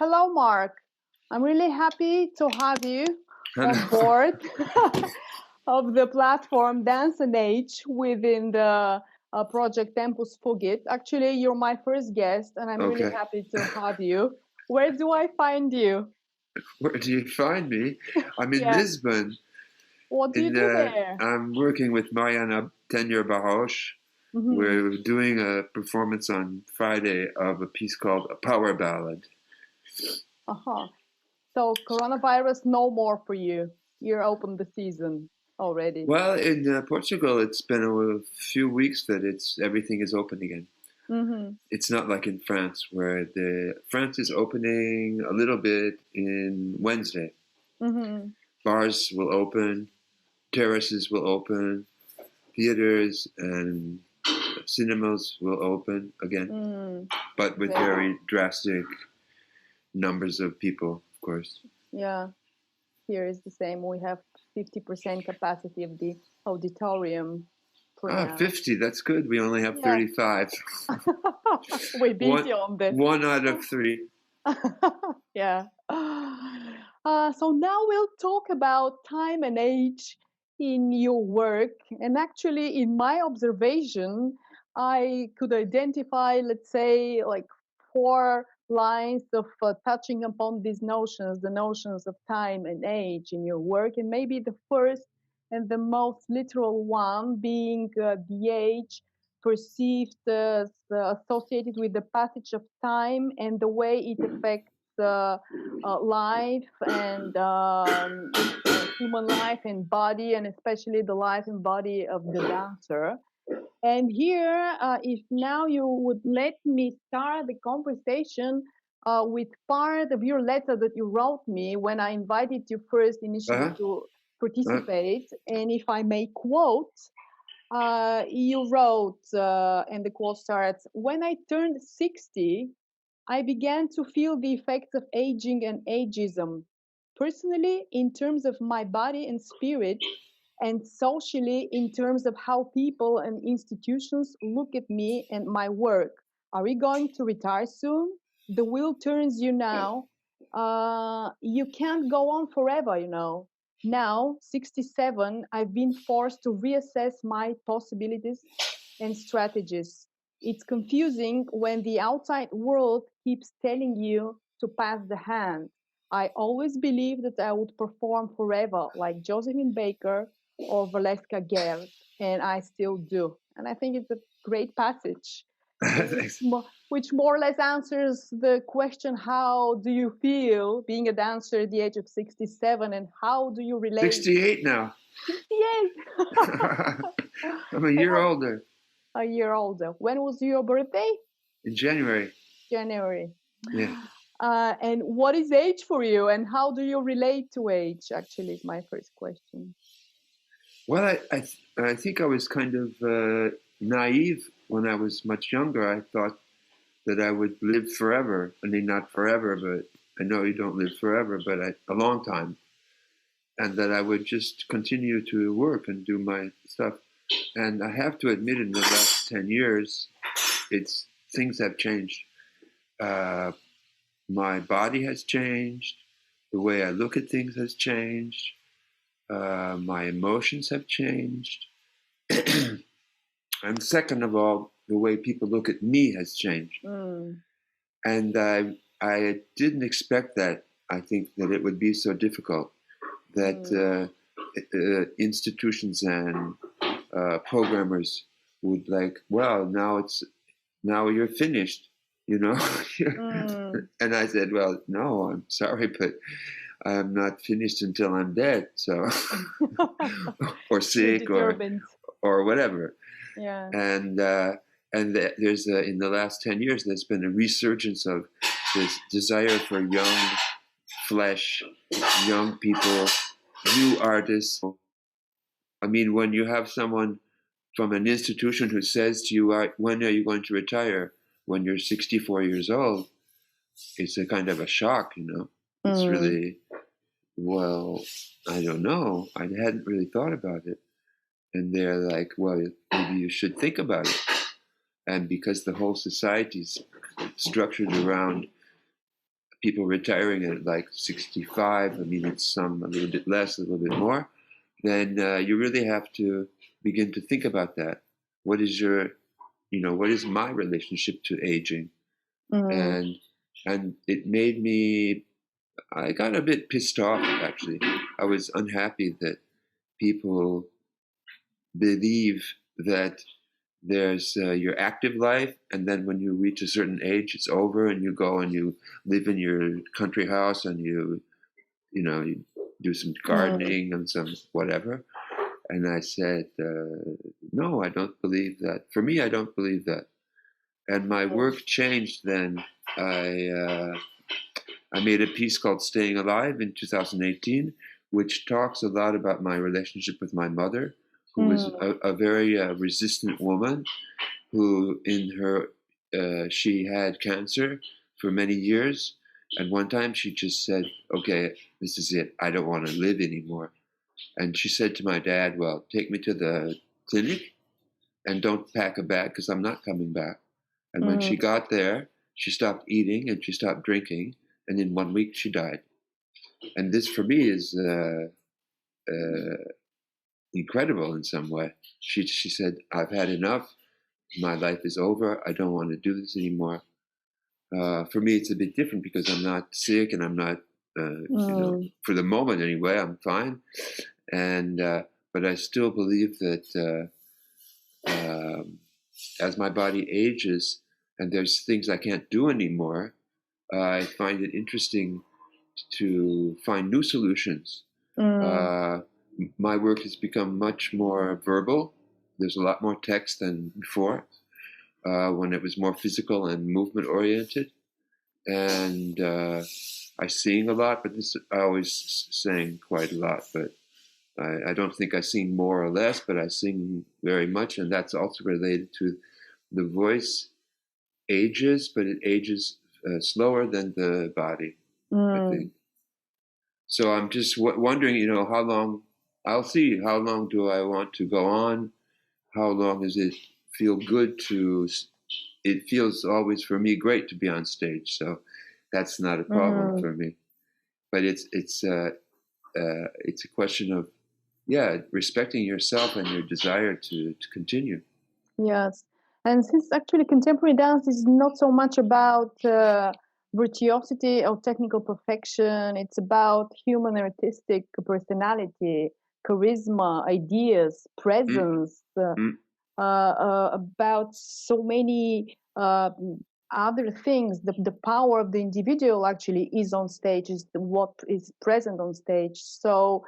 Hello, Mark. I'm really happy to have you on board of the platform Dance and Age within the project Tempus Fugit. Actually, you're my first guest, and I'm really happy to have you. Where do I find you? Where do you find me? I'm in Lisbon. What do you do there? I'm working with Mariana Tenyer Barroche. Mm-hmm. We're doing a performance on Friday of a piece called A Power Ballad. So coronavirus, no more for you. You're open the season already. Well, in Portugal, it's been a few weeks that everything is open again. Mm-hmm. It's not like in France, where France is opening a little bit in Wednesday. Mm-hmm. Bars will open, terraces will open, theaters and cinemas will open again, but with very drastic numbers of people, of course. Yeah, here is the same. We have 50% capacity of the auditorium. 50, that's good. We only have 35. We beat you on this. 1 out of 3. Yeah. So now we'll talk about time and age in your work. And actually, in my observation, I could identify, let's say, like 4 lines of touching upon these notions, the notions of time and age in your work. And maybe the first and the most literal one being the age perceived as associated with the passage of time and the way it affects life and human life and body, and especially the life and body of the dancer. And here, if now you would let me start the conversation with part of your letter that you wrote me when I invited you first initially to participate. And if I may quote, you wrote, and the quote starts, "When I turned 60, I began to feel the effects of aging and ageism, personally in terms of my body and spirit, and socially in terms of how people and institutions look at me and my work. Are we going to retire soon? The wheel turns you now. You can't go on forever, you know. Now, 67, I've been forced to reassess my possibilities and strategies. It's confusing when the outside world keeps telling you to pass the hand. I always believed that I would perform forever, like Josefin Beyker or Valeska Gert, and I still do." And I think it's a great passage, which more or less answers the question, how do you feel being a dancer at the age of 67, and how do you relate? 68 now. 68! I'm a year older. A year older. When was your birthday? In January. January. Yeah. And what is age for you, and how do you relate to age, actually, is my first question. Well, I think I was kind of naive when I was much younger. I thought that I would live forever. I mean, not forever, but I know you don't live forever, but a long time. And that I would just continue to work and do my stuff. And I have to admit, in the last 10 years, things have changed. My body has changed. The way I look at things has changed. My emotions have changed. And second of all, the way people look at me has changed. And I didn't expect that. I think that it would be so difficult, that institutions and programmers would like, well, now you're finished, you know. And I said, well, no, I'm sorry, but I'm not finished until I'm dead, so or sick or whatever. Yeah. And there's in the last 10 years there's been a resurgence of this desire for young flesh, young people, new artists. I mean, when you have someone from an institution who says to you, "When are you going to retire?" when you're 64 years old, it's a kind of a shock, you know. It's really, well, I don't know. I hadn't really thought about it. And they're like, well, maybe you should think about it. And because the whole society's structured around people retiring at like 65. I mean, it's some a little bit less, a little bit more. Then you really have to begin to think about that. What is what is my relationship to aging? And it made me, I got a bit pissed off, actually. I was unhappy that people believe that there's your active life, and then when you reach a certain age, it's over, and you go and you live in your country house, and you do some gardening and some whatever. And I said, no, I don't believe that. For me, I don't believe that. And my work changed then. I made a piece called Staying Alive in 2018, which talks a lot about my relationship with my mother, who was a very resistant woman, who she had cancer for many years. And one time she just said, okay, this is it. I don't want to live anymore. And she said to my dad, well, take me to the clinic and don't pack a bag because I'm not coming back. And when she got there, she stopped eating and she stopped drinking. And in 1 week, she died. And this for me is incredible in some way. She said, I've had enough. My life is over. I don't want to do this anymore. For me, it's a bit different because I'm not sick and I'm not, for the moment anyway, I'm fine. And but I still believe that as my body ages and there's things I can't do anymore, I find it interesting to find new solutions. My work has become much more verbal. There's a lot more text than before, when it was more physical and movement oriented. And I sing a lot, but I always sang quite a lot. But I don't think I sing more or less, but I sing very much, and that's also related to the voice ages, but it ages slower than the body, I think. So I'm just wondering, how long, I'll see, how long do I want to go on? How long does it feel good it feels always for me great to be on stage, so that's not a problem for me. But it's a question of, respecting yourself and your desire to continue. Yes. And since actually contemporary dance is not so much about virtuosity or technical perfection, it's about human artistic personality, charisma, ideas, presence, about so many other things. The power of the individual actually is on stage, is what is present on stage. So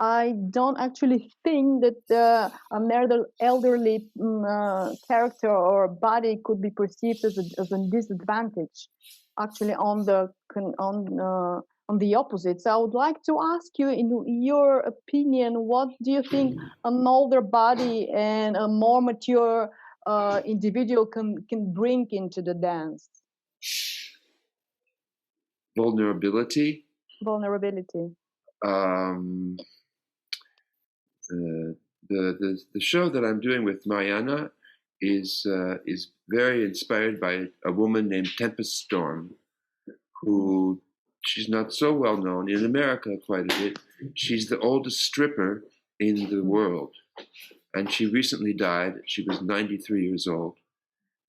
I don't actually think that an elderly character or body could be perceived as a disadvantage. Actually, on the opposite. So I would like to ask you, in your opinion, what do you think an older body and a more mature individual can bring into the dance? Vulnerability. The show that I'm doing with Mariana is very inspired by a woman named Tempest Storm, who she's not so well known in America quite a bit. She's the oldest stripper in the world, and she recently died. She was 93 years old,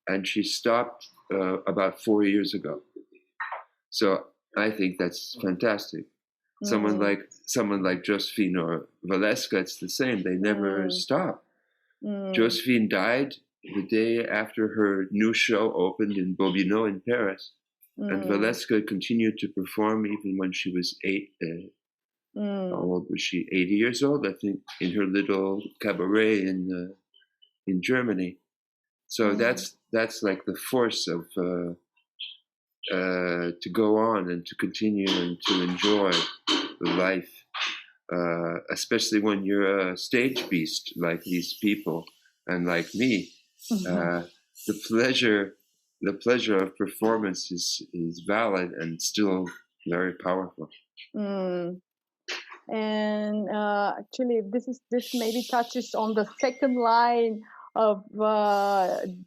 and she stopped about 4 years ago. So I think that's fantastic. Someone like Josefin or Valeska, it's the same. They never stop. Josefin died the day after her new show opened in Bobino in Paris. And Valeska continued to perform even when she was how old was she? 80 years old, I think, in her little cabaret in Germany. So that's like the force of to go on and to continue and to enjoy the life, especially when you're a stage beast like these people and like me. The pleasure of performance is valid and still very powerful. And actually, this maybe touches on the second line of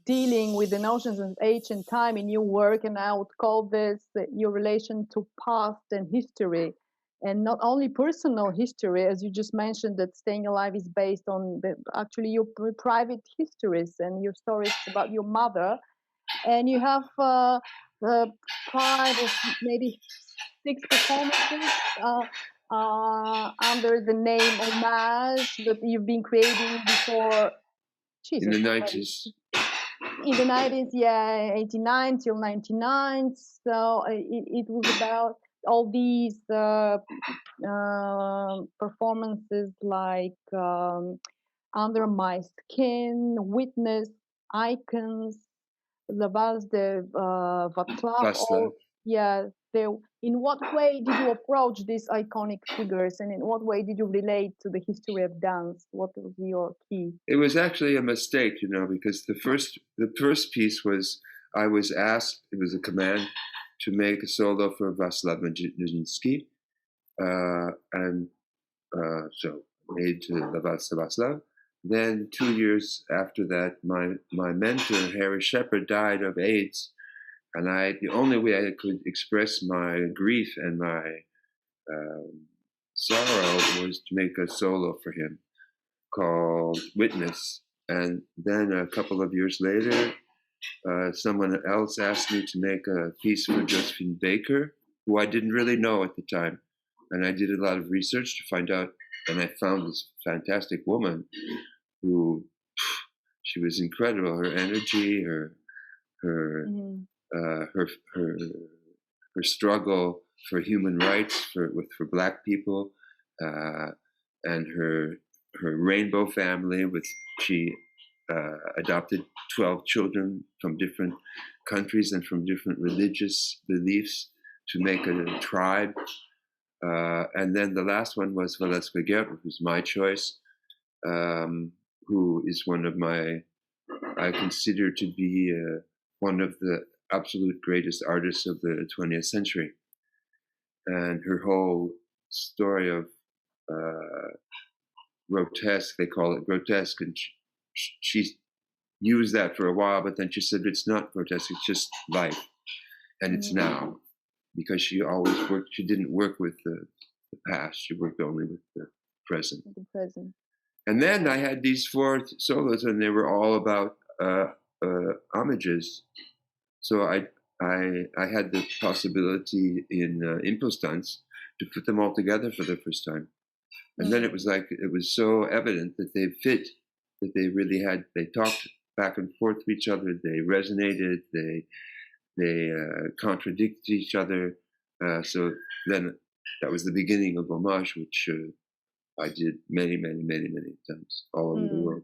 dealing with the notions of age and time in your work, and I would call this your relation to past and history, and not only personal history, as you just mentioned, that Staying Alive is based on actually your private histories and your stories about your mother, and you have 5 or maybe 6 performances under the name Homage that you've been creating before. Jesus, in the 90s. In the 90s, yeah, 89 till 99. So it was about all these performances like Under My Skin, Witness, Icons, the Vals de Vaclav. Yeah, in what way did you approach these iconic figures, and in what way did you relate to the history of dance? What was your key? It was actually a mistake, because the first piece was, I was asked, it was a command, to make a solo for Vaclav Nижински, and so made to the Vaclav. Then 2 years after that, my mentor, Hairi Shepard, died of AIDS. And the only way I could express my grief and my sorrow was to make a solo for him called Witness. And then a couple of years later, someone else asked me to make a piece for Jozefin Beykър, who I didn't really know at the time. And I did a lot of research to find out, and I found this fantastic woman who, she was incredible. Her energy, her struggle for human rights for Black people, and her rainbow family. She adopted 12 children from different countries and from different religious beliefs to make a tribe. And then the last one was Valeska Gert, which was my choice, who is one of I consider to be one of the absolute greatest artists of the 20th century. And her whole story of grotesque, they call it grotesque, and she used that for a while, but then she said it's not grotesque, it's just life, and it's now, because she didn't work with the past, she worked only with the present. And then I had these 4 solos, and they were all about homages. So I had the possibility in Impostance to put them all together for the first time. And then it was so evident that they fit, that they talked back and forth to each other, they resonated, they contradicted each other. So then that was the beginning of Homage, which I did many, many, many, many times all over the world.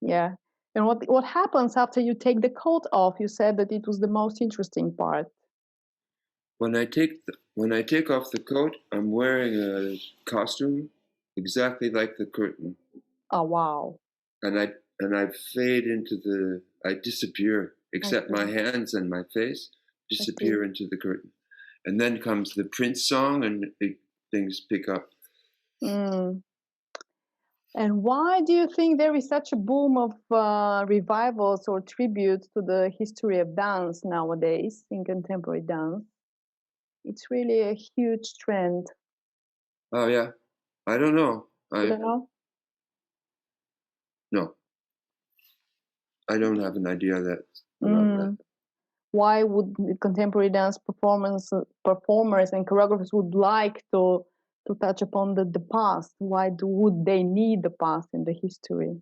Yeah. And what happens after you take the coat off? You said that it was the most interesting part. When I take off the coat, I'm wearing a costume exactly like the curtain. Oh wow! And I fade into I disappear, except my hands and my face disappear into the curtain, and then comes the Prince song, and things pick up. Mm. And why do you think there is such a boom of revivals or tributes to the history of dance nowadays in contemporary dance? It's really a huge trend. Oh yeah, I don't know. You don't know? No, I don't have an idea about that. Why would contemporary dance performers and choreographers would like to touch upon the past? Why would they need the past in the history?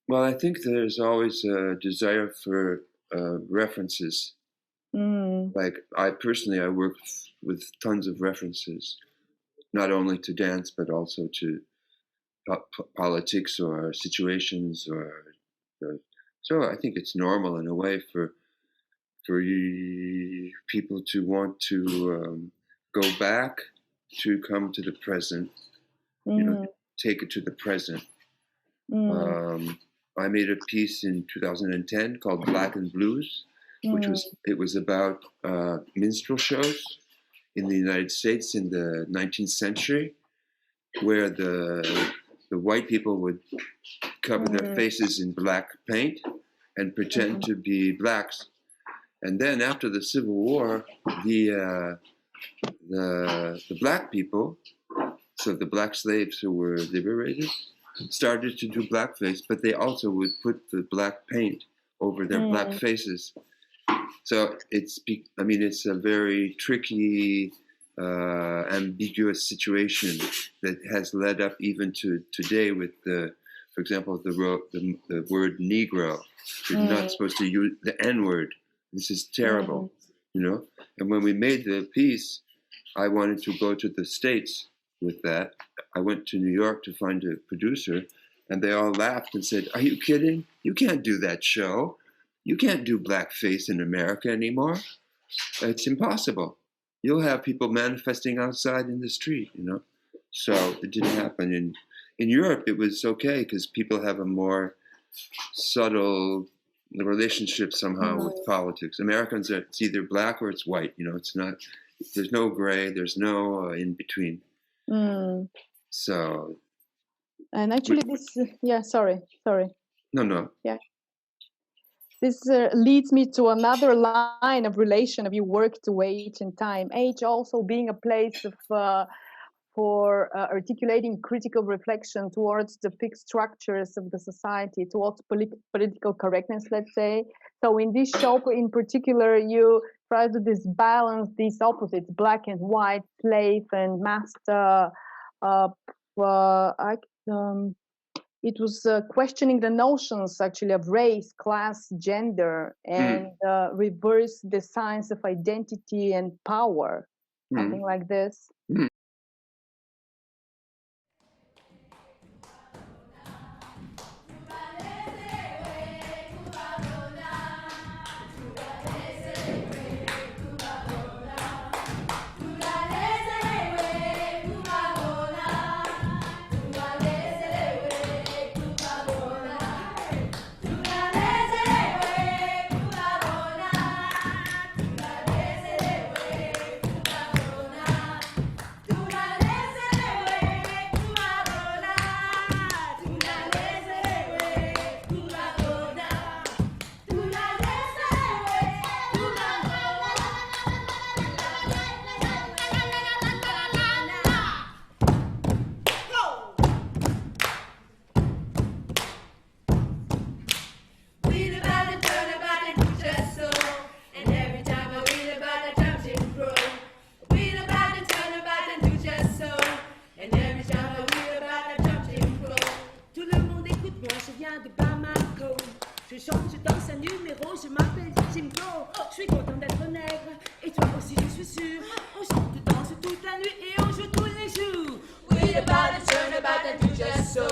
Well, I think there's always a desire for references. Like I work with tons of references, not only to dance, but also to politics or situations so I think it's normal in a way for people to want to go back, to come to the present, take it to the present. I made a piece in 2010 called Black and Blues, which was about minstrel shows in the United States in the 19th century, where the white people would cover their faces in black paint and pretend to be blacks. And then after the Civil War, the black people, so the black slaves who were liberated, started to do blackface, but they also would put the black paint over their black faces. So it's a very tricky, ambiguous situation that has led up even to today with for example, the word Negro. You're not supposed to use the N-word. This is terrible, And when we made the piece, I wanted to go to the States with that. I went to New York to find a producer, and they all laughed and said, "Are you kidding? You can't do that show. You can't do blackface in America anymore. It's impossible. You'll have people manifesting outside in the street, So it didn't happen. In Europe, it was okay because people have a more subtle relationship somehow with politics. Americans, it's either black or it's white. It's not. There's no gray. There's no in between. So. And actually, sorry. No. Yeah. This leads me to another line of relation of your work to age and time. Age also being a place for articulating critical reflection towards the fixed structures of the society, towards political correctness, let's say. So in this show in particular, you try to balance these opposites, black and white, slave and master. It was questioning the notions actually of race, class, gender, and reverse the science of identity and power, something like this. chante, je danse un numéro, je m'appelle Jimbo. Je suis content d'être nègre, et toi aussi je suis sûre. On chante, danse toute la nuit et on joue tous les jours. Read about it, turn about and do just so.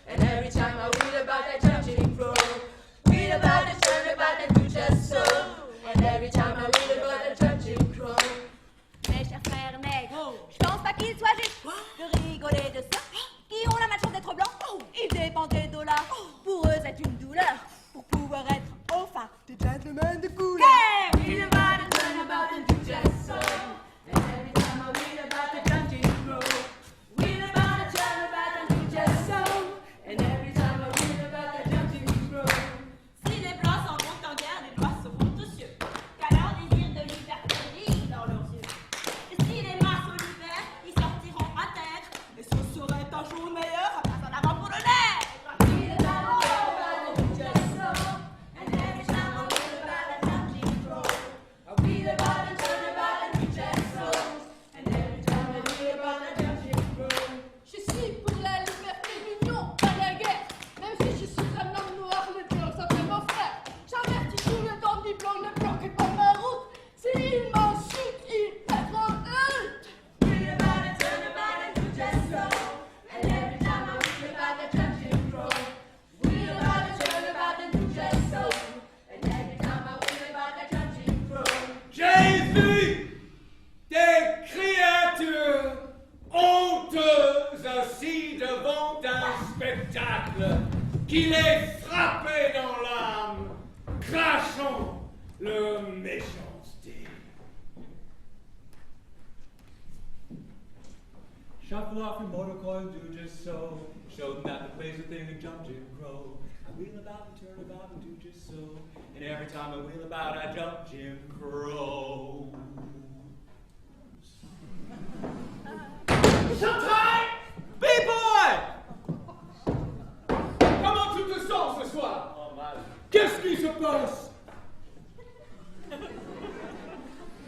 And every time I read about that jumping crow. Read about it, turn about and do just so. And every time I read about that jumping crow. Mes chers frères nègres, je pense pas qu'il soit juste de rigoler de ça. Qui ont la malchance d'être blancs, ils dépendent des dollars. Pour eux c'est une douleur, pour pouvoir être enfin des gentlemen de couleur. Hey! Read about it, turn about and do just so. And every time I read about the jumping crow. Read about it, turn about and do just so. And every time I read about the jumping crow. Si les blancs s'en vont en guerre, les noirs seront aux cieux. Car leur désir de liberté brille dans leurs yeux. Et si les noirs sont libères, ils sortiront à terre. Et ce serait un jour meilleur, pas en avant pour le nègre. Read about it, turn about and do just so. And every time I read about the jumping crow. I read about it, turn about and do just so. And every time I read about the jumping crow. Je suis pour la liberté, l'union, pas la guerre. Même si je suis un homme noir, le blanc, ça fait mon frère. J'avertis tout le temps du blanc, ne bloquez pas ma route. S'il m'insulte, il perdra honte. Read about it, turn about and do just so. And every time I read about the jumping crow. Read about it, turn about and do just so. And every time I read about the jumping crow. J'ai vu des créatures honteuses assis devant un spectacle qui les frappait dans l'âme, crachant leur méchanceté. Shuffle off your motor coil, do just so. Show them that the place a thing and jump Jim Crow. I wheel about and turn about and do just so. And every time I wheel about, I jump Jim Crow. Sometimes, B-boy! Comment tu te sens ce soir? Oh, mal. Qu'est-ce qui se passe?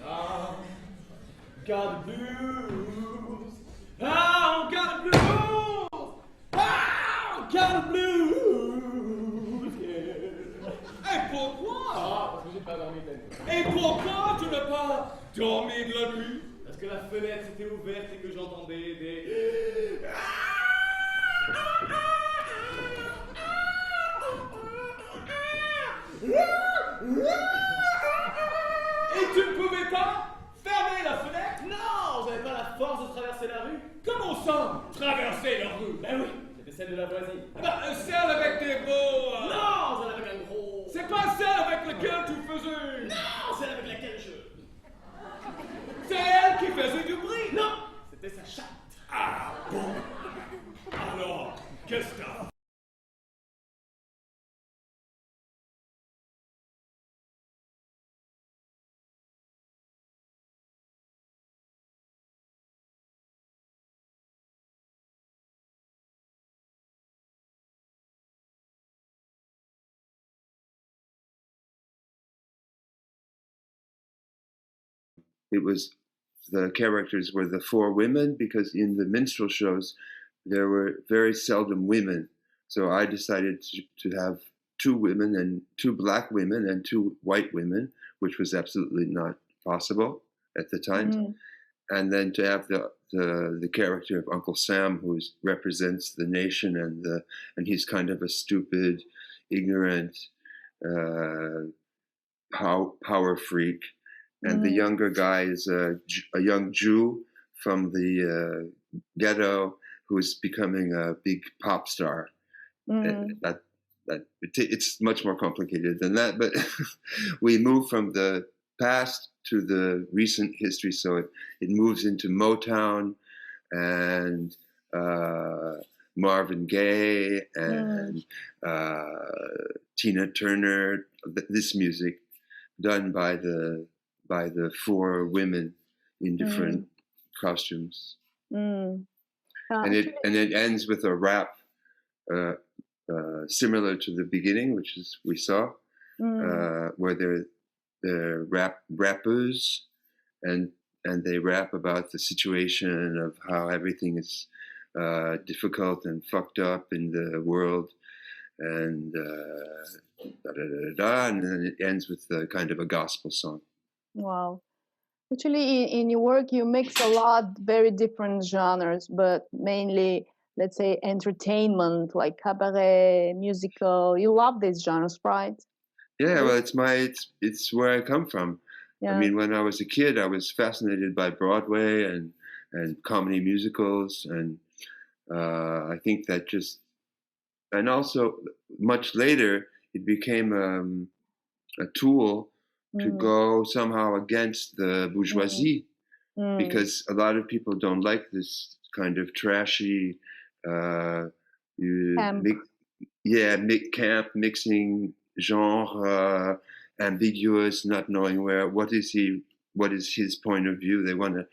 Ah, got the blues. Ah, got the blues. Ah, got the blues. Yeah. Et pourquoi? Ah, parce que j'ai pas dormi de la nuit. Et pourquoi tu n'as pas dormi de la nuit? Parce que la fenêtre était ouverte et que j'entendais des... Et tu ne pouvais pas fermer la fenêtre? Non, j'avais pas la force de traverser la rue. Comment ça, traverser la rue? Ben oui, c'était celle de la voisine. Eh ben, celle avec des beaux... Non, celle avec un gros... C'est pas celle avec laquelle tu faisais... Non, celle avec laquelle je... C'est elle qui faisait du bruit. Non, c'était sa chatte. Ah bon? Alors, qu'est-ce que t'as? It was the characters were the four women because in the minstrel shows there were very seldom women. So I decided to have two women and two black women and two white women, which was absolutely not possible at the time. Mm. And then to have the character of Uncle Sam, who represents the nation, and he's kind of a stupid, ignorant, power freak. And the younger guy is a young Jew from the ghetto who's becoming a big pop star. It's much more complicated than that, but we move from the past to the recent history, so it moves into Motown and Marvin Gaye and Tina Turner. This music done by the four women in different costumes, and it ends with a rap similar to the beginning, which is we saw, where they're rappers, and they rap about the situation of how everything is difficult and fucked up in the world, and da da da da, and then it ends with kind of a gospel song. Wow. Actually, in your work, you mix a lot very different genres, but mainly, let's say, entertainment, like cabaret, musical. You love these genres, right? Yeah, well, it's where I come from. Yeah. I mean, when I was a kid, I was fascinated by Broadway and comedy musicals, and I think that just, and also much later, it became a tool to go somehow against the bourgeoisie, because a lot of people don't like this kind of trashy, camp mixing genre, ambiguous, not knowing what is his point of view. They want to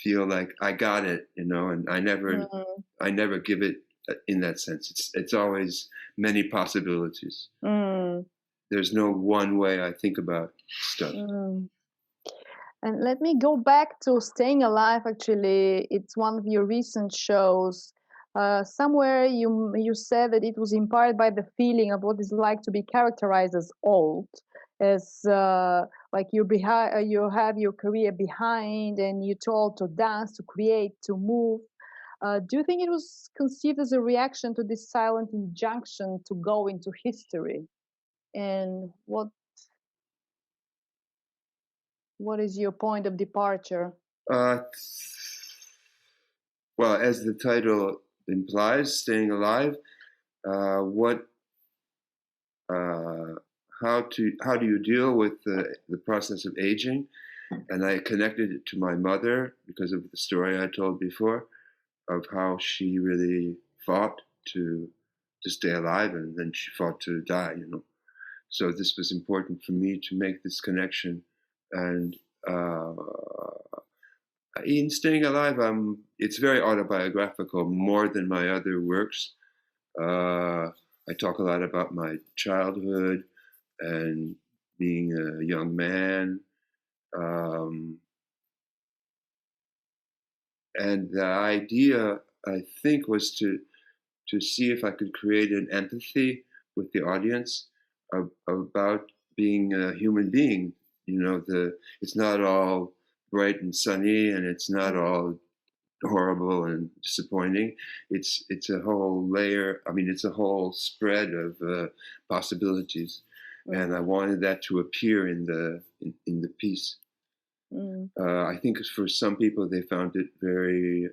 feel like I got it, and I never give it in that sense. It's always many possibilities. There's no one way I think about stuff. And let me go back to Staying Alive. Actually, it's one of your recent shows. Somewhere you said that it was inspired by the feeling of what it's like to be characterized as old, as like you have your career behind, and you're told to dance, to create, to move. Do you think it was conceived as a reaction to this silent injunction to go into history? And what is your point of departure? Well, as the title implies, Staying Alive. How do you deal with the process of aging? And I connected it to my mother because of the story I told before of how she really fought to stay alive, and then she fought to die. So this was important for me to make this connection. And in Staying Alive, it's very autobiographical, more than my other works. I talk a lot about my childhood and being a young man. And the idea, I think, was to see if I could create an empathy with the audience about being a human being. It's not all bright and sunny, and it's not all horrible and disappointing. It's a whole layer. I mean, it's a whole spread of possibilities, and I wanted that to appear in the piece. I think for some people they found it very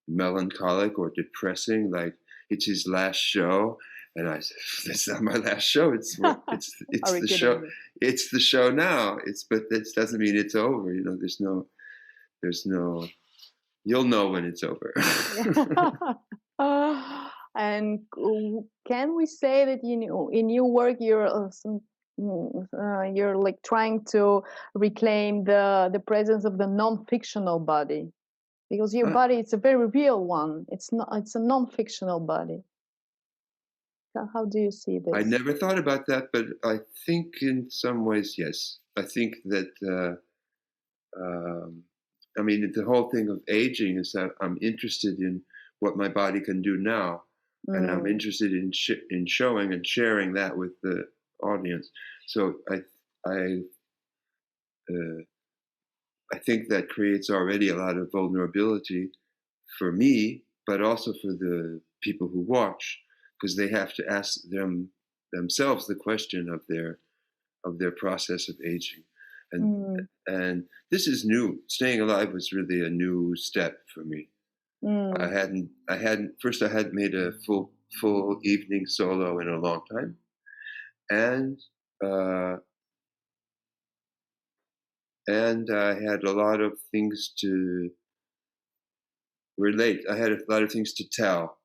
melancholic or depressing, like it's his last show. And I said, "That's not my last show. It's the show. It's the show now. But that doesn't mean it's over. There's no. You'll know when it's over." And can we say that in your work you're like trying to reclaim the presence of the non-fictional body, because your body, it's a very real one. It's a non-fictional body. How do you see this? I never thought about that, but I think in some ways, yes. I think that, I mean, the whole thing of aging is that I'm interested in what my body can do now. And I'm interested in showing and sharing that with the audience. So I think that creates already a lot of vulnerability for me, but also for the people who watch, because they have to ask themselves the question of their process of aging, and this is new. Staying Alive was really a new step for me. I hadn't made a full evening solo in a long time, and I had a lot of things to relate. I had a lot of things to tell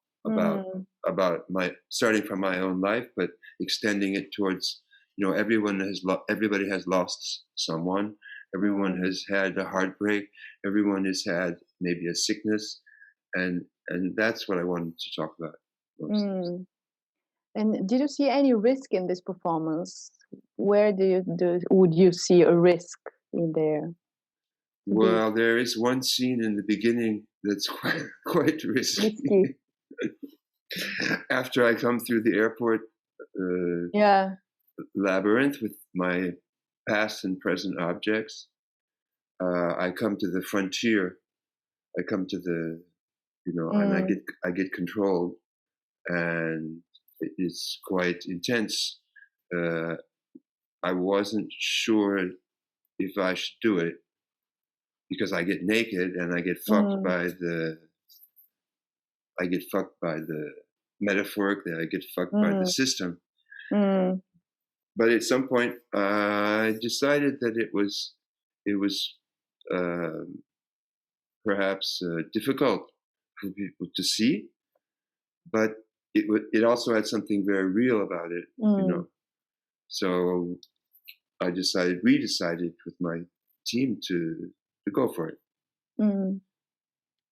about my, starting from my own life, but extending it towards, everybody has lost someone. Everyone has had a heartbreak. Everyone has had maybe a sickness, and that's what I wanted to talk about most. And did you see any risk in this performance? Where would you see a risk in there? Well, there is one scene in the beginning that's quite risky. After I come through the airport labyrinth with my past and present objects. I come to the frontier. I come to the, and I get controlled, and it's quite intense. I wasn't sure if I should do it because I get naked and I get fucked by the metaphorically, I get fucked by the system. But at some point, I decided that it was perhaps difficult for people to see, but it also had something very real about it, So we decided with my team to go for it.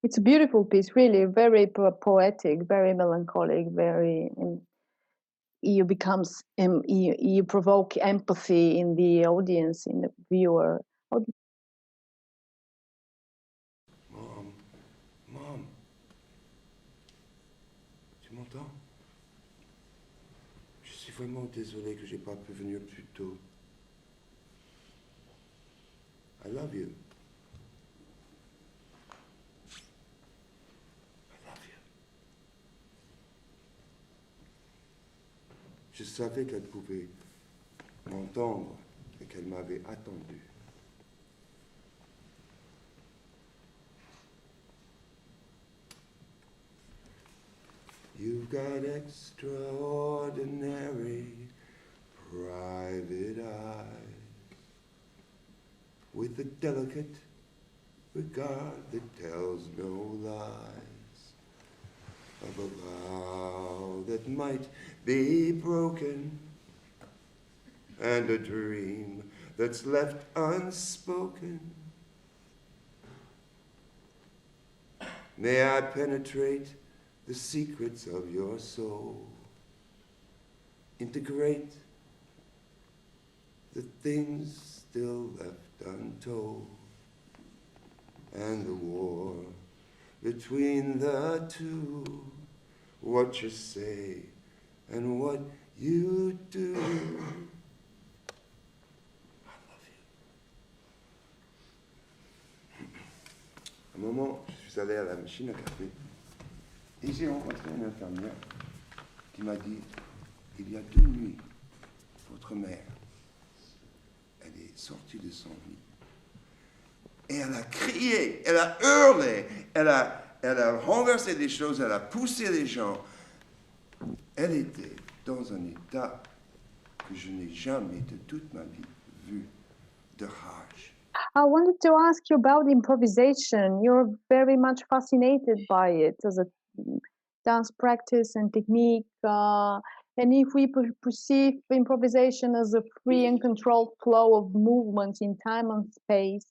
It's a beautiful piece, really, very poetic, very melancholic, very. You provoke empathy in the audience, in the viewer. Mom, tu m'entends? Je suis vraiment désolé que j'ai pas pu venir plus tôt. I love you. Je savais qu'elle pouvait m'entendre et qu'elle m'avait attendu. You've got extraordinary private eyes with a delicate regard that tells no lies of a vow that might be broken and a dream that's left unspoken. May I penetrate the secrets of your soul, integrate the things still left untold, and the war between the two, what you say and what you do. I love you. À un moment, je suis allé à la machine à café et j'ai rencontré une infirmière qui m'a dit, il y a 2 nuits, votre mère, elle est sortie de son lit et elle a crié, elle a hurlé, elle a renversé des choses, elle a poussé les gens. Elle était dans un état que je n'ai jamais de toute ma vie vu de rage. I wanted to ask you about improvisation. You're very much fascinated by it as a dance practice and technique. And if we perceive improvisation as a free and controlled flow of movements in time and space,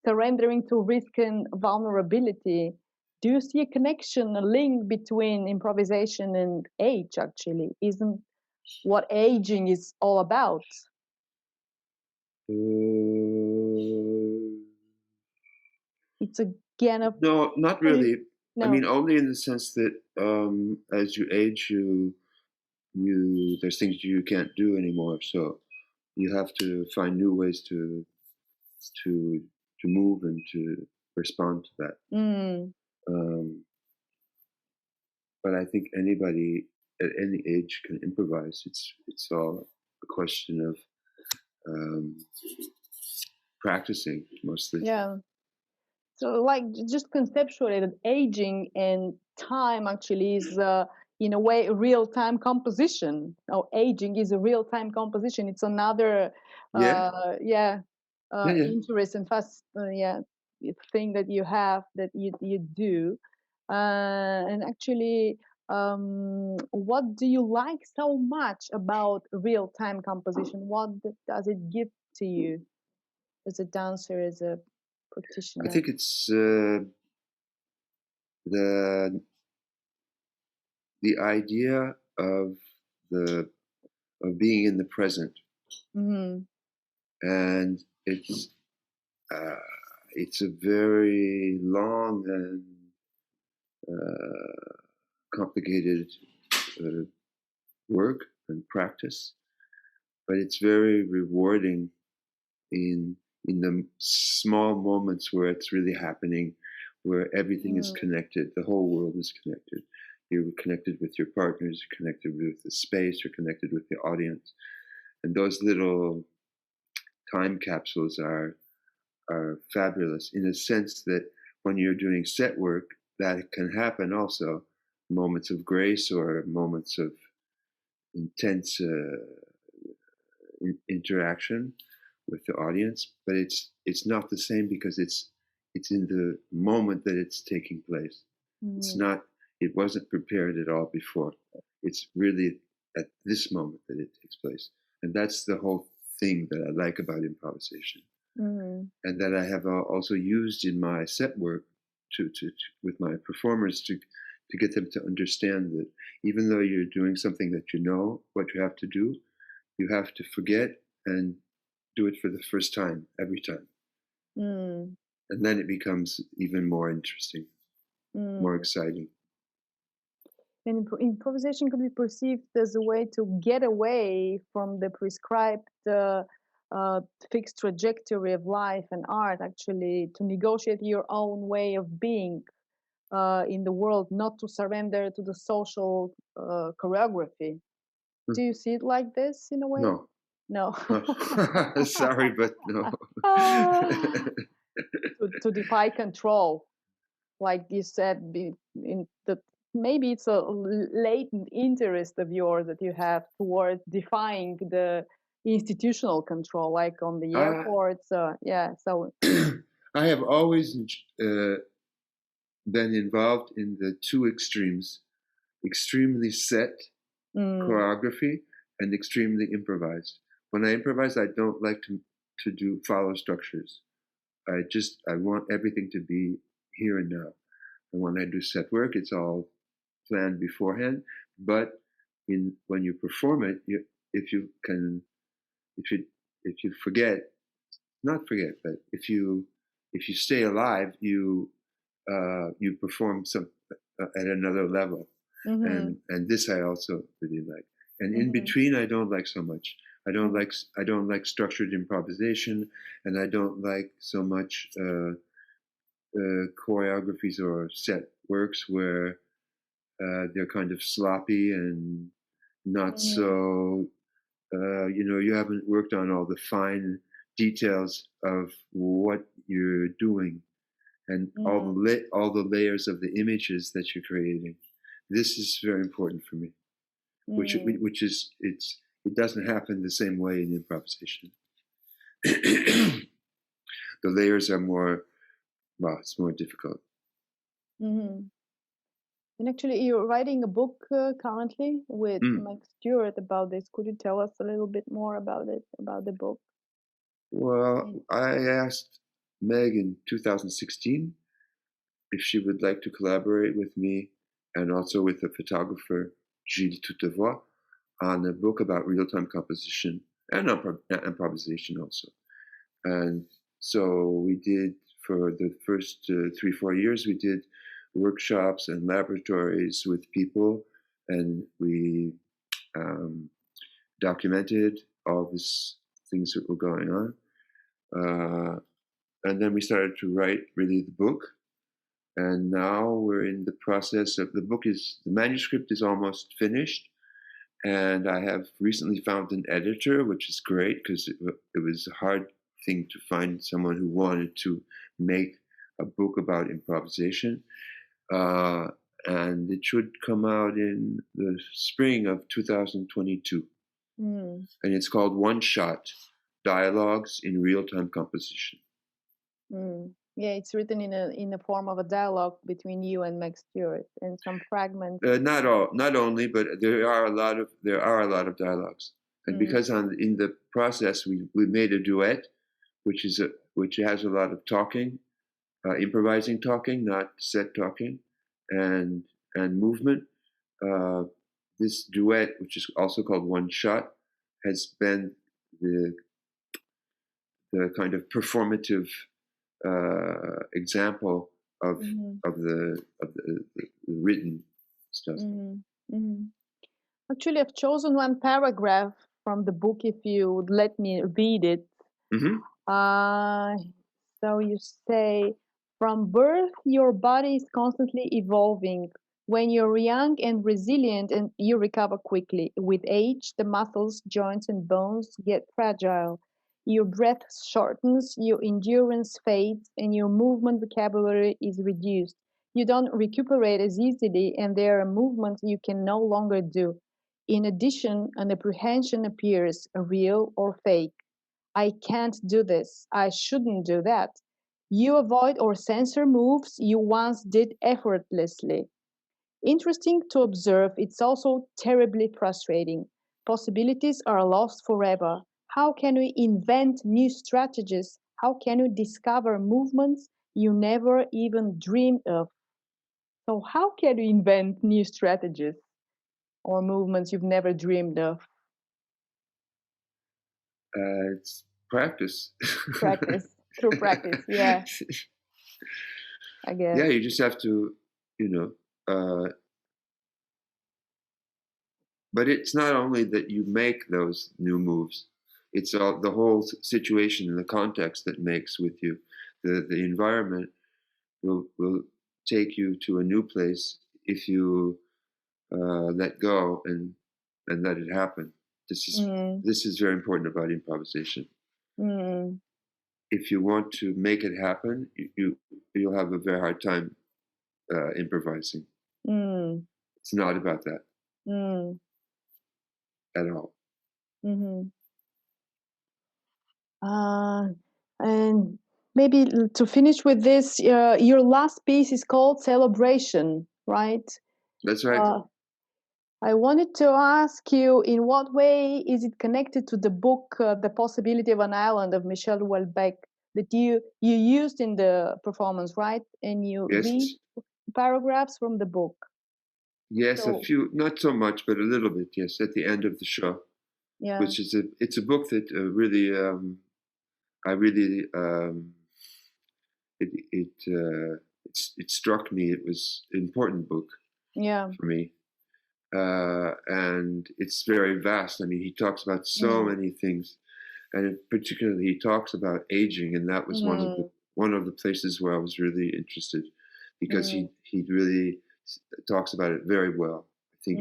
surrendering to risk and vulnerability, do you see a connection, a link between improvisation and age, actually? Isn't what aging is all about? It's again a... No, not really. No. I mean, only in the sense that as you age, you there's things you can't do anymore. So you have to find new ways to move and to respond to that. But I think anybody at any age can improvise. It's all a question of practicing mostly. Yeah. So, like, just conceptually, that aging and time actually is, in a way, real-time composition. Oh, aging is a real-time composition. It's another, interest and thing that you have, that you do. And actually, what do you like so much about real-time composition? What does it give to you as a dancer, as a practitioner? I think it's the idea of being in the present, and it's a very long and complicated work, and practice, but it's very rewarding in the small moments where it's really happening, where everything is connected, the whole world is connected. You're connected with your partners, you're connected with the space, you're connected with the audience. And those little time capsules are fabulous in a sense that when you're doing set work, that can happen also, moments of grace or moments of intense interaction with the audience, but it's not the same because it's in the moment that it's taking place. It wasn't prepared at all before. It's really at this moment that it takes place. And that's the whole thing that I like about improvisation. And that I have also used in my set work to with my performers to get them to understand that even though you're doing something that you know what you have to do, you have to forget and do it for the first time, every time. And then it becomes even more interesting, more exciting. And improvisation could be perceived as a way to get away from the prescribed fixed trajectory of life and art, actually to negotiate your own way of being in the world, not to surrender to the social choreography. Do you see it like this in a way? No. Sorry, but no. To defy control, like you said, maybe it's a latent interest of yours that you have towards defying the institutional control, like on the airports. So I have always been involved in the two extremes: extremely set choreography and extremely improvised. When I improvise, I don't like to follow structures. I want everything to be here and now. And when I do set work, it's all planned beforehand. But when you perform it, if you stay alive, you perform some at another level. And this I also really like. And in between, I don't like so much. I don't like structured improvisation, and I don't like so much choreographies or set works where they're kind of sloppy and not so. You haven't worked on all the fine details of what you're doing, and all the layers of the images that you're creating. This is very important for me. It doesn't happen the same way in improvisation. The layers are it's more difficult. And actually, you're writing a book currently with Mike Stewart about this. Could you tell us a little bit more about it, about the book? Well, I asked Meg in 2016 if she would like to collaborate with me and also with the photographer Gilles Toutevoix on a book about real-time composition and improvisation also. And so we did, for the first 3-4 years, we did workshops and laboratories with people, and we documented all these things that were going on. And then we started to write really the book. And now we're in the process of, the manuscript is almost finished. And I have recently found an editor, which is great because it was a hard thing to find someone who wanted to make a book about improvisation. And it should come out in the spring of 2022. And it's called One Shot, Dialogues in Real-Time Composition. Yeah, it's written in the form of a dialogue between you and Meg Stewart, and some fragments. Not only, but there are a lot of dialogues. And because in the process we made a duet, which has a lot of talking, improvising talking, not set talking, and movement. This duet, which is also called One Shot, has been the kind of performative example of the written stuff. Actually, I've chosen one paragraph from the book, if you would let me read it. Mm-hmm. So you say, from birth, your body is constantly evolving. When you're young and resilient, and you recover quickly. With age, the muscles, joints, and bones get fragile. Your breath shortens, your endurance fades, and your movement vocabulary is reduced. You don't recuperate as easily, and there are movements you can no longer do. In addition, an apprehension appears, real or fake. I can't do this. I shouldn't do that. You avoid or censor moves you once did effortlessly. Interesting to observe, it's also terribly frustrating. Possibilities are lost forever. How can we invent new strategies? How can we discover movements you never even dreamed of? So, how can we invent new strategies or movements you've never dreamed of? It's practice. Practice, through practice, yeah, I guess. Yeah, you just have to, but it's not only that you make those new moves, it's all the whole situation and the context that makes with you. The environment will take you to a new place if you let go and let it happen. This is very important about improvisation. Mm. If you want to make it happen, you'll have a very hard time improvising. Mm. It's not about that at all. Mm-hmm. And maybe to finish with this, your last piece is called Celebration, right? That's right. I wanted to ask you, in what way is it connected to the book, The Possibility of an Island of Michel Houellebecq, that you used in the performance, right? And you read paragraphs from the book. Yes, a few, not so much, but a little bit. Yes, at the end of the show. Yeah. Which is it's a book that really it struck me. It was an important book. Yeah. For me. And it's very vast. I mean, he talks about so many things, and particularly he talks about aging, and that was one of the places where I was really interested, because he really talks about it very well. I think.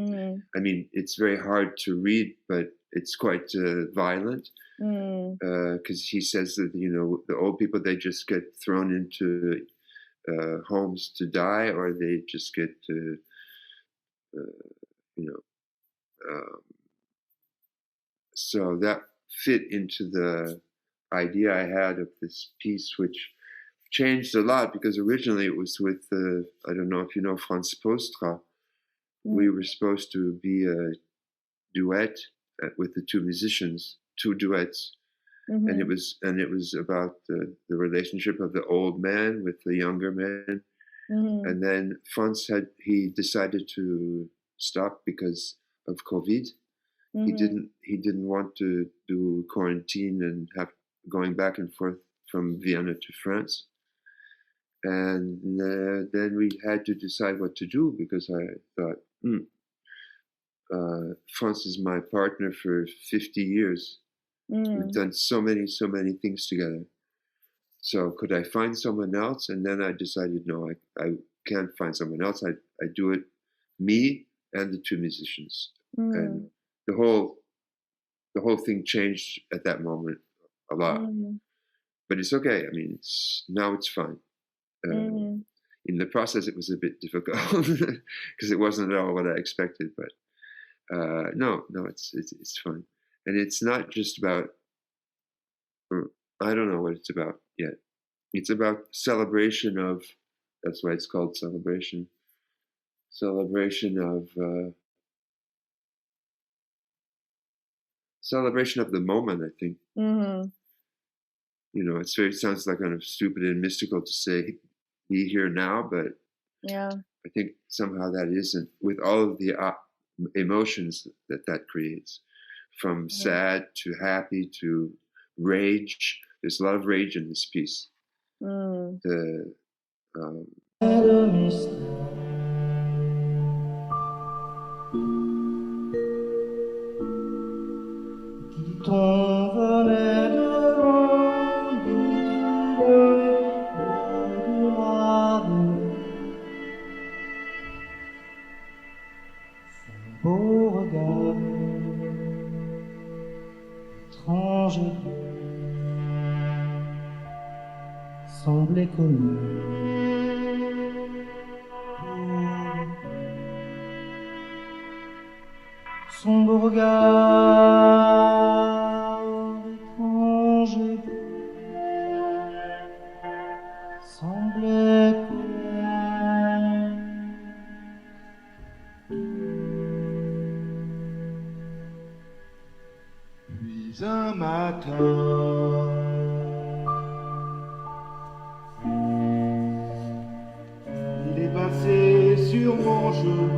I mean, it's very hard to read, but it's quite violent, because he says that the old people, they just get thrown into homes to die, or they just get so that fit into the idea I had of this piece, which changed a lot, because originally it was with I don't know if you know Franz Postra. We were supposed to be a duet with the two musicians, two duets, and it was about the relationship of the old man with the younger man, and then Franz decided to stop because of COVID. He didn't want to do quarantine and have going back and forth from Vienna to France. And then we had to decide what to do, because I thought, Franz is my partner for 50 years. We've done so many things together. So could I find someone else? And then I decided, no, I can't find someone else. I do it, me and the two musicians. And the whole thing changed at that moment a lot. But it's okay. I mean, now it's fine. In the process, it was a bit difficult because it wasn't at all what I expected. But no, it's fun, and it's not just about. I don't know what it's about yet. It's about celebration of. That's why it's called celebration. Celebration of the moment. I think. It sounds like kind of stupid and mystical to say be here now, but I think somehow that isn't, with all of the emotions that creates, from sad to happy to rage. There's a lot of rage in this piece. étrange semblait connu. Son beau regard étrange et doux semblait connaître. Puis un matin, il est passé sur mon genou.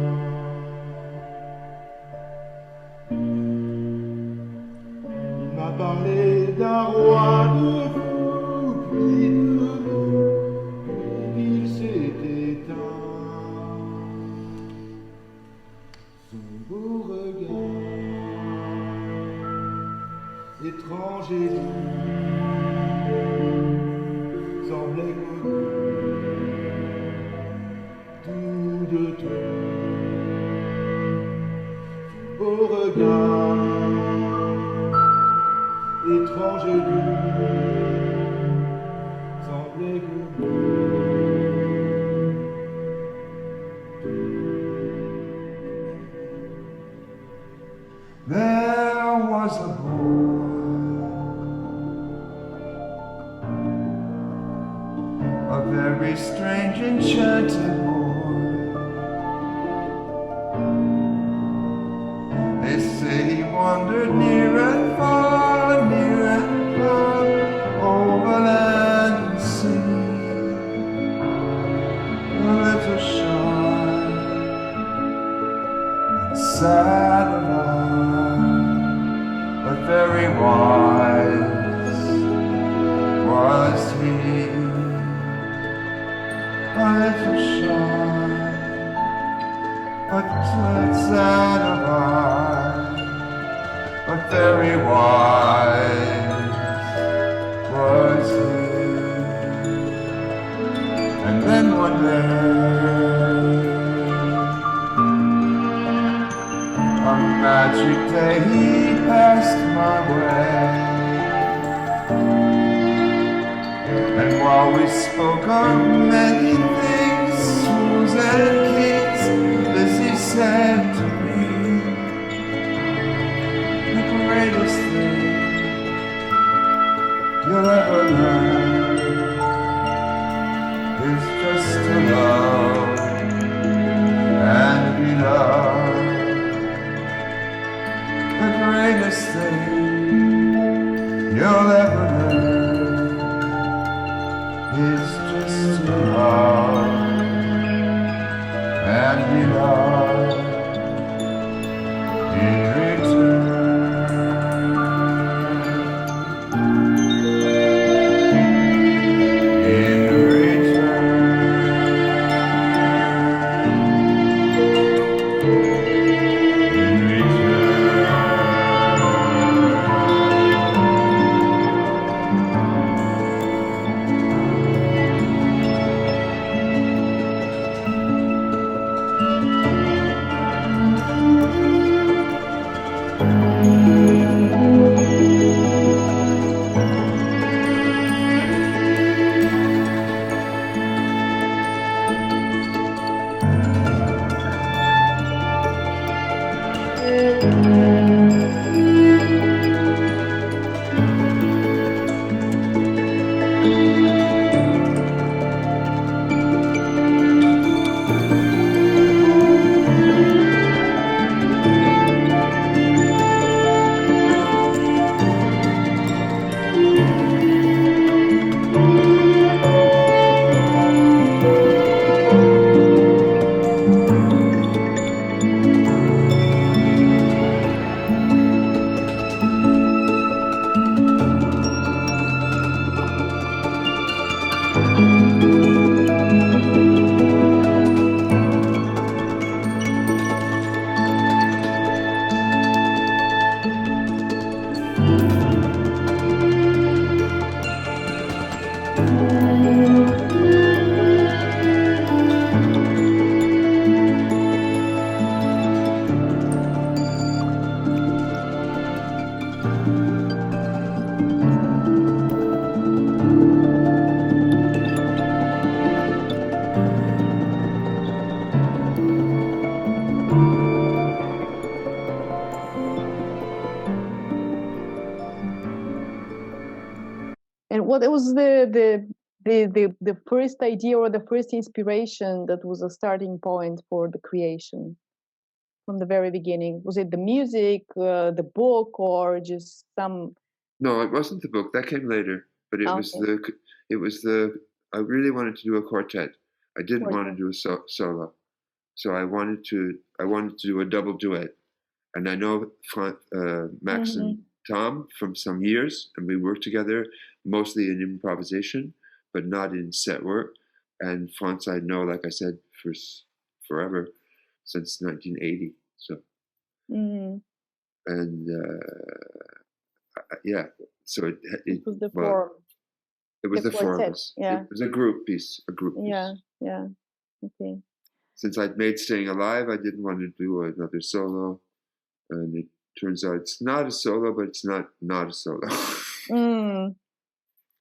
Il m'a parlé d'un roi de vous, puis de nous, puis il s'est éteint. Son beau regard étrange et doux semblait connu tout de tout. Son beau regard étrange et doux semblait connu. There was a boy, a very strange, enchanted boy. They say he wandered near and far, over land and sea. A little shy and sad of eye, but very wise was he. A little shy, but sad of eye, but very wise was he. And then one day, a magic day, he passed my way. And while we spoke of many things, fools and kings, this he said to me, the greatest thing you'll ever learn is just to love and be loved. The greatest thing you'll ever learn is just to love and be loved in return. In return. In return. And what was the first idea or the first inspiration that was a starting point for the creation from the very beginning? Was it the music, the book, or just some? No, it wasn't the book. That came later. But it was the. I really wanted to do a quartet. I didn't want to do a solo, so I wanted to do a double duet. And I know Max and Tom from some years, and we worked together mostly in improvisation, but not in set work. And France, I know, like I said, for forever, since 1980. So, and yeah, so it was the form. It was the form. Yeah. It was a group piece. Yeah. Okay. Since I'd made Staying Alive, I didn't want to do another solo. And it turns out it's not a solo, but it's not a solo.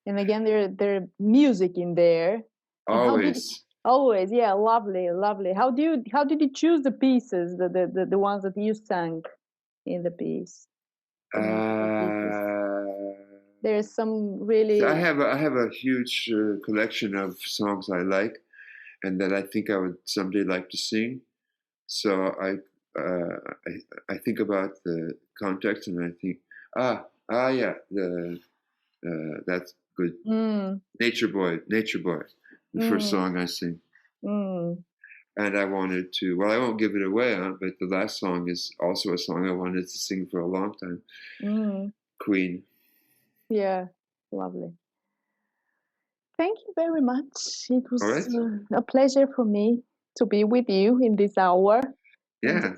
And again, there music in there. Always. Always, yeah, lovely. How did you choose the pieces, the ones that you sang in the piece? There's some really. I have a huge collection of songs I like, and that I think I would someday like to sing. So I think about the context, and I think, yeah, that's good. Nature Boy, the first song I sing. And I wanted to. Well, I won't give it away, but the last song is also a song I wanted to sing for a long time. Queen. Yeah, lovely. Thank you very much. It was a pleasure for me to be with you in this hour. Yeah.